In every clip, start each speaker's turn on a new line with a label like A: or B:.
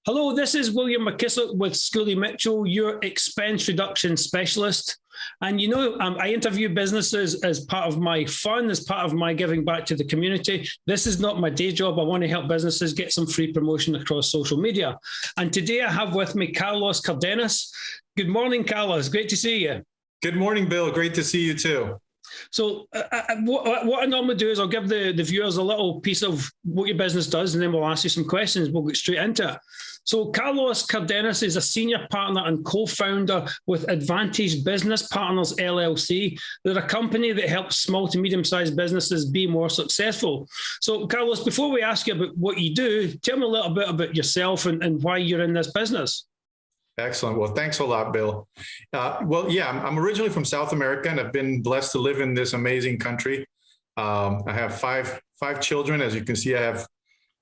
A: Hello, this is William McKissock with Schooley Mitchell, your expense reduction specialist. And I interview businesses as part of my fun, as part of my giving back to the community. This is not my day job. I want to help businesses get some free promotion across social media. And today I have with me Carlos Cardenas. Good morning, Carlos. Great to see you.
B: Good morning, Bill. Great to see you too.
A: So what I normally do is I'll give the viewers a little piece of what your business does, and then we'll ask you some questions. We'll get straight into it. So Carlos Cardenas is a senior partner and co-founder with Advantage Business Partners, LLC. They're a company that helps small to medium-sized businesses be more successful. So Carlos, before we ask you about what you do, tell me a little bit about yourself and why you're in this business.
B: Excellent. Well, thanks a lot, Bill. I'm originally from South America, and I've been blessed to live in this amazing country. I have five children. As you can see, I have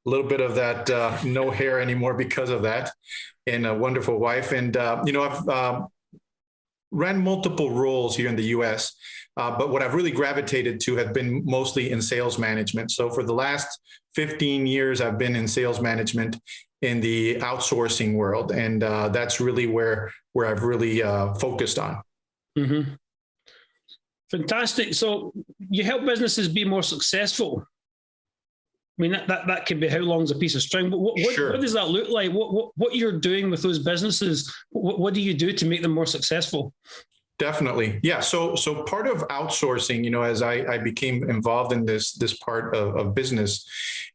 B: a little bit of that no hair anymore because of that, and a wonderful wife. And, I've ran multiple roles here in the U.S., but what I've really gravitated to have been mostly in sales management. So for the last 15 years, I've been in sales management in the outsourcing world. And that's really where I've really focused on.
A: Mm-hmm. Fantastic. So you help businesses be more successful. I mean, that could be how long's a piece of string, but what does that look like? What you're doing with those businesses, what do you do to make them more successful?
B: Definitely. Yeah. So part of outsourcing, as I became involved in this part of business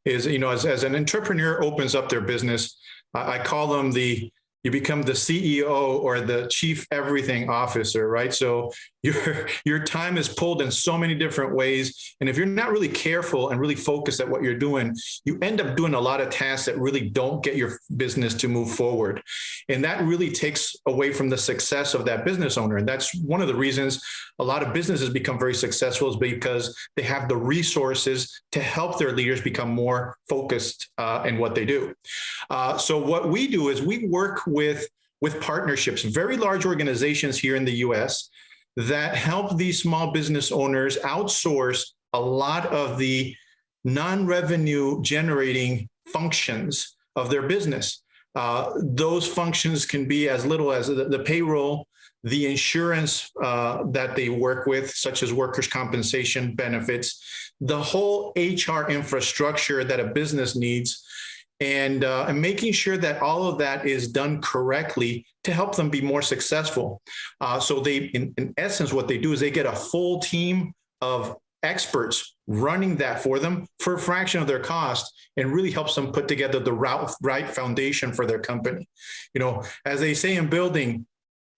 B: is, as an entrepreneur opens up their business, I call them you become the CEO or the chief everything officer, right? So your time is pulled in so many different ways. And if you're not really careful and really focused at what you're doing, you end up doing a lot of tasks that really don't get your business to move forward. And that really takes away from the success of that business owner. And that's one of the reasons a lot of businesses become very successful, is because they have the resources to help their leaders become more focused in what they do. So what we do is we work with partnerships, very large organizations here in the US that help these small business owners outsource a lot of the non-revenue generating functions of their business. Those functions can be as little as the payroll, the insurance that they work with, such as workers' compensation benefits, the whole HR infrastructure that a business needs, and making sure that all of that is done correctly to help them be more successful. So they, in essence, what they do is they get a full team of experts running that for them for a fraction of their cost, and really helps them put together the right foundation for their company. As they say in building,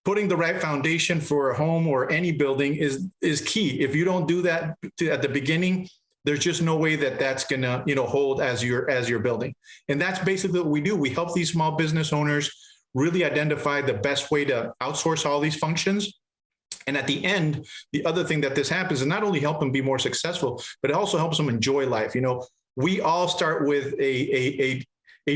B: putting the right foundation for a home or any building is key. If you don't do that at the beginning, there's just no way that that's going to, hold as you're building. And that's basically what we do. We help these small business owners really identify the best way to outsource all these functions. And at the end, the other thing that this happens is not only help them be more successful, but it also helps them enjoy life. We all start with a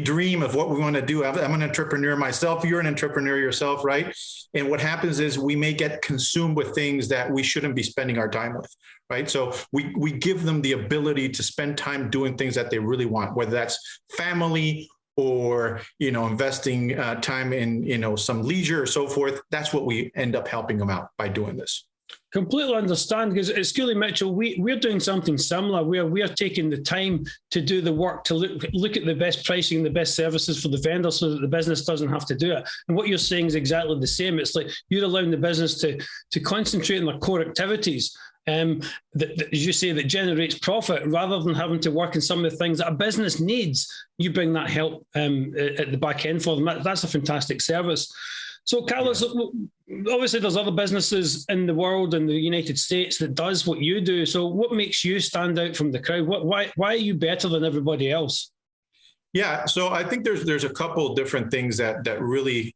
B: dream of what we want to do. I'm an entrepreneur myself. You're an entrepreneur yourself, right? And what happens is we may get consumed with things that we shouldn't be spending our time with, right? So we give them the ability to spend time doing things that they really want, whether that's family or, investing time in, some leisure or so forth. That's what we end up helping them out by doing this.
A: Completely understand, because at Schooley Mitchell, we're doing something similar where we are taking the time to do the work, to look at the best pricing, the best services for the vendor, so that the business doesn't have to do it. And what you're saying is exactly the same. It's like you're allowing the business to concentrate on their core activities, that, as you say, that generates profit, rather than having to work in some of the things that a business needs. You bring that help at the back end for them. That's a fantastic service. So, Carlos, obviously there's other businesses in the world, in the United States, that does what you do. So what makes you stand out from the crowd? Why are you better than everybody else?
B: Yeah, so I think there's a couple of different things that really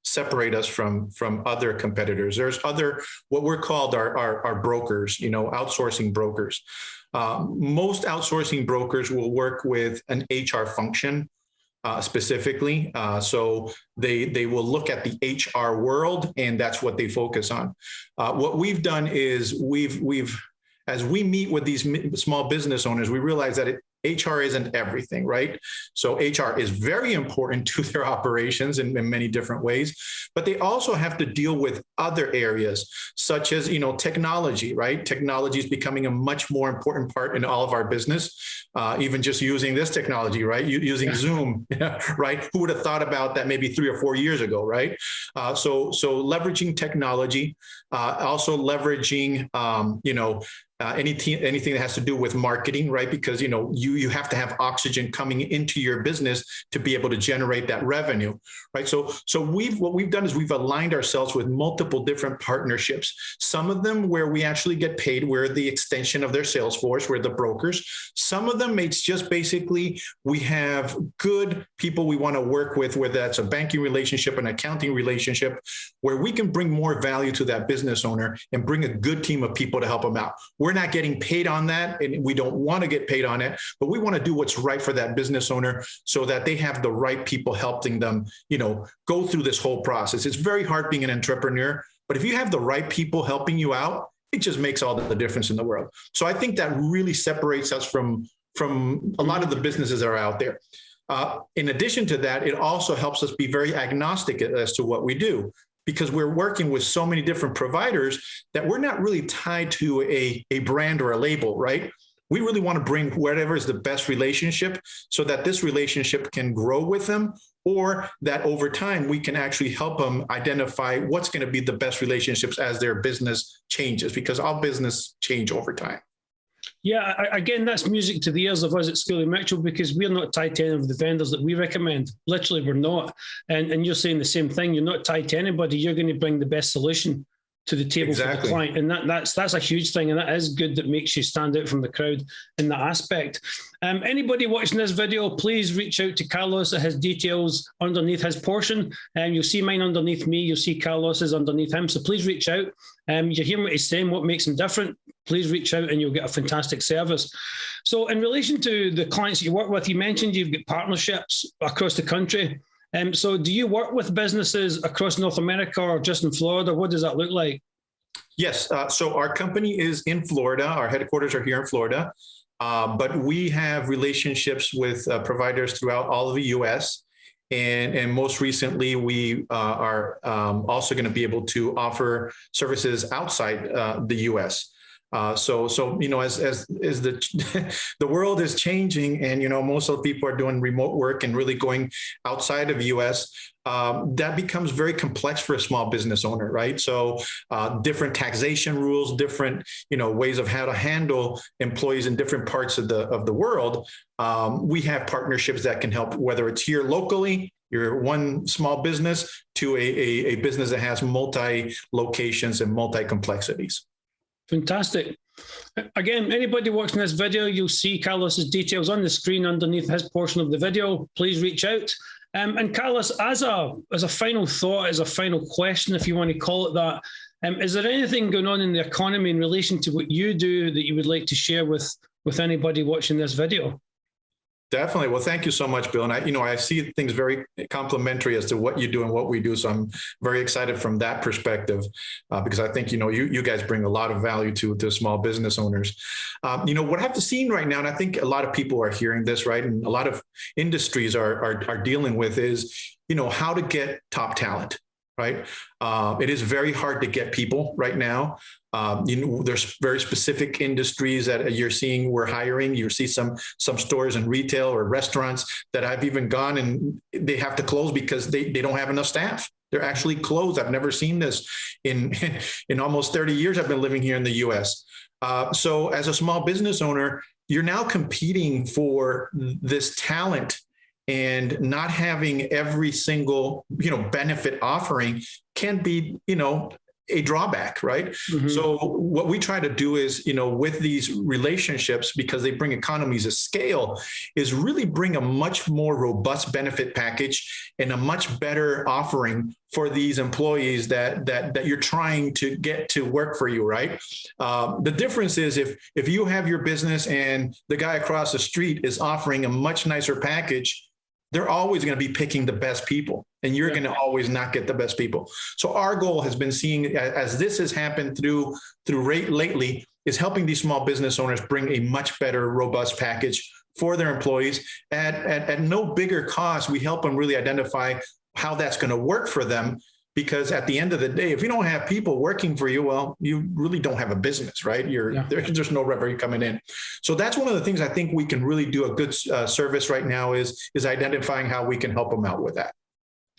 B: separate us from other competitors. There's what we're called our brokers, outsourcing brokers. Most outsourcing brokers will work with an HR function. Specifically. So they will look at the HR world, and that's what they focus on. What we've done is we've as we meet with these small business owners, we realize that HR isn't everything, right? So HR is very important to their operations in many different ways, but they also have to deal with other areas such as, technology, right? Technology is becoming a much more important part in all of our business, even just using this technology, right? Using Zoom, right? Who would have thought about that maybe 3 or 4 years ago, right? So leveraging technology, also leveraging, anything that has to do with marketing, right? Because, you have to have oxygen coming into your business to be able to generate that revenue, right? So what we've done is we've aligned ourselves with multiple different partnerships. Some of them where we actually get paid, we're the extension of their sales force, we're the brokers. Some of them, it's just basically, we have good people we want to work with, whether that's a banking relationship, an accounting relationship, where we can bring more value to that business owner and bring a good team of people to help them out. We're not getting paid on that, and we don't want to get paid on it, but we want to do what's right for that business owner so that they have the right people helping them, go through this whole process. It's very hard being an entrepreneur, but if you have the right people helping you out, it just makes all the difference in the world. So I think that really separates us from a lot of the businesses that are out there. In addition to that, it also helps us be very agnostic as to what we do, because we're working with so many different providers that we're not really tied to a brand or a label, right? We really want to bring whatever is the best relationship so that this relationship can grow with them, or that over time we can actually help them identify what's going to be the best relationships as their business changes, because all business change over time.
A: Yeah, again, that's music to the ears of us at Schooley Mitchell, because we're not tied to any of the vendors that we recommend. Literally, we're not. And you're saying the same thing. You're not tied to anybody. You're going to bring the best solution to the table for the client. And that's a huge thing. And that is good. That makes you stand out from the crowd in that aspect. Anybody watching this video, please reach out to Carlos. It has details underneath his portion. You'll see mine underneath me. You'll see Carlos's underneath him. So please reach out. You hear what he's saying, what makes him different. Please reach out and you'll get a fantastic service. So in relation to the clients that you work with, you mentioned you've got partnerships across the country. So do you work with businesses across North America or just in Florida? What does that look like?
B: Yes. So our company is in Florida. Our headquarters are here in Florida, but we have relationships with providers throughout all of the U.S. And most recently, we are also going to be able to offer services outside the U.S. So as the world is changing, and most of the people are doing remote work and really going outside of the U.S., that becomes very complex for a small business owner, right? So different taxation rules, different ways of how to handle employees in different parts of the world. We have partnerships that can help, whether it's here locally, you're one small business, to a business that has multi locations and multi complexities.
A: Fantastic. Again, anybody watching this video, you'll see Carlos's details on the screen underneath his portion of the video. Please reach out. And Carlos, as a final thought, as a final question, if you want to call it that, is there anything going on in the economy in relation to what you do that you would like to share with anybody watching this video?
B: Definitely. Well, thank you so much, Bill. And I see things very complementary as to what you do and what we do. So I'm very excited from that perspective, because I think, you guys bring a lot of value to small business owners. What I've seen right now, and I think a lot of people are hearing this, right? And a lot of industries are dealing with is, how to get top talent, right? It is very hard to get people right now. There's very specific industries that you're seeing we're hiring. You see some stores in retail or restaurants that I've even gone and they have to close because they don't have enough staff. They're actually closed. I've never seen this in almost 30 years I've been living here in the US. So as a small business owner, you're now competing for this talent, and not having every single, benefit offering can be, a drawback, right? Mm-hmm. So what we try to do is, with these relationships, because they bring economies of scale, is really bring a much more robust benefit package and a much better offering for these employees that you're trying to get to work for you, right? The difference is if you have your business and the guy across the street is offering a much nicer package, they're always going to be picking the best people, and you're going to always not get the best people. So our goal has been seeing, as this has happened through lately, is helping these small business owners bring a much better, robust package for their employees at no bigger cost. We help them really identify how that's going to work for them. Because at the end of the day, if you don't have people working for you, well, you really don't have a business, right? There's no revenue coming in. So that's one of the things I think we can really do a good service right now is identifying how we can help them out with that.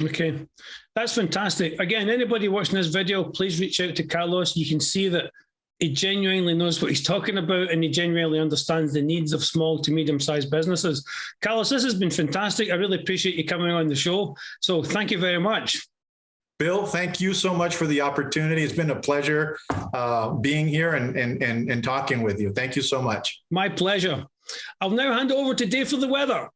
A: Okay, that's fantastic. Again, anybody watching this video, please reach out to Carlos. You can see that he genuinely knows what he's talking about, and he genuinely understands the needs of small to medium-sized businesses. Carlos, this has been fantastic. I really appreciate you coming on the show. So thank you very much.
B: Bill, thank you so much for the opportunity. It's been a pleasure being here and talking with you. Thank you so much.
A: My pleasure. I'll now hand over to Dave for the weather.